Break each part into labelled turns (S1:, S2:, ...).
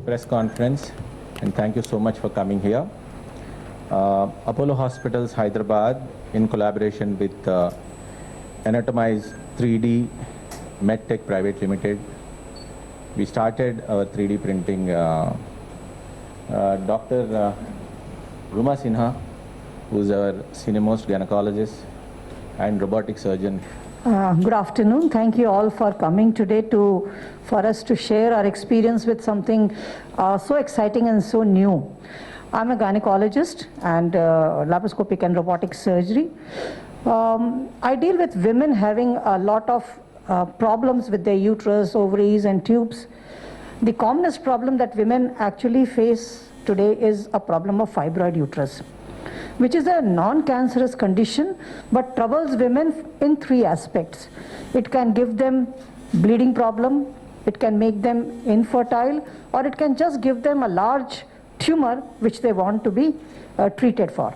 S1: press conference, and thank you so much for coming here. Apollo Hospitals, Hyderabad, in collaboration with Anatomize 3D MedTech Private Limited, we started our 3D printing. Dr. Rooma Sinha, who is our senior-most gynecologist and robotic surgeon.
S2: Good afternoon. Thank you all for coming today for us to share our experience with something so exciting and so new. I'm a gynecologist and laparoscopic and robotic surgery. I deal with women having a lot of problems with their uterus, ovaries and tubes. The commonest problem that women actually face today is a problem of fibroid uterus, which is a non-cancerous condition but troubles women in three aspects. It can give them bleeding problem, it can make them infertile, or it can just give them a large tumor which they want to be treated for.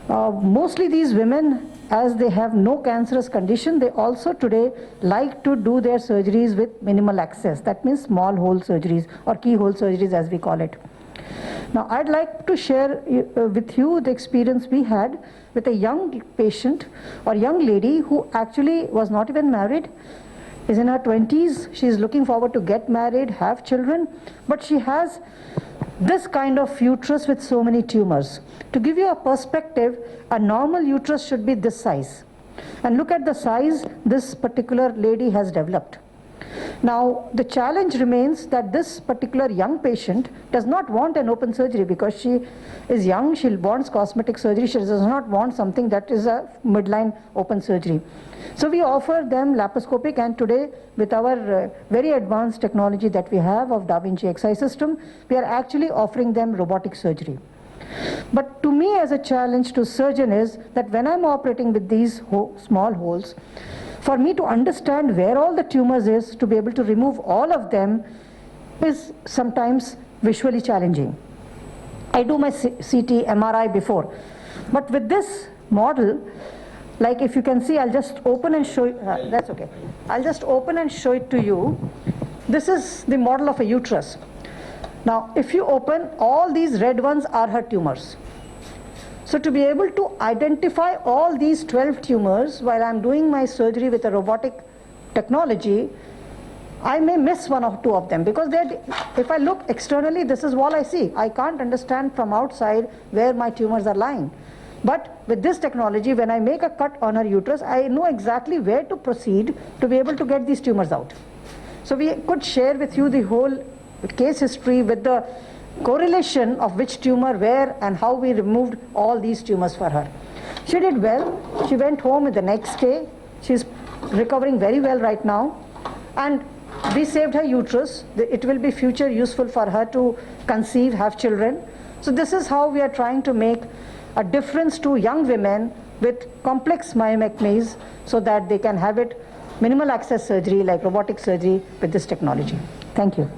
S2: Mostly these women, as they have no cancerous condition, they also today like to do their surgeries with minimal access. That means small hole surgeries or keyhole surgeries as we call it. Now I'd like to share with you the experience we had with a young patient or young lady who actually was not even married, is in her 20s, she is looking forward to get married, have children, but she has this kind of uterus with so many tumors. To give you a perspective, a normal uterus should be this size. And look at the size this particular lady has developed. Now, the challenge remains that this particular young patient does not want an open surgery because she is young, she wants cosmetic surgery, she does not want something that is a midline open surgery. So we offer them laparoscopic, and today with our very advanced technology that we have of Da Vinci Xi system, we are actually offering them robotic surgery. But to me as a challenge to surgeon is that when I'm operating with these small holes, for me to understand where all the tumors is, to be able to remove all of them, is sometimes visually challenging. I do my CT, MRI before, but with this model, like if you can see, I'll just open and show you, that's okay. I'll just open and show it to you. This is the model of a uterus. Now, if you open, all these red ones are her tumors. So to be able to identify all these 12 tumors while I'm doing my surgery with a robotic technology, I may miss one or two of them because if I look externally, this is all I see. I can't understand from outside where my tumors are lying. But with this technology, when I make a cut on her uterus, I know exactly where to proceed to be able to get these tumors out. So we could share with you the whole case history with the correlation of which tumor where and how we removed all these tumors for her. She did well. She went home the next day. She's recovering very well right now, and we saved her uterus. It will be future useful for her to conceive, have children. So this is how we are trying to make a difference to young women with complex myomectomies so that they can have it minimal access surgery like robotic surgery with this technology. Thank you.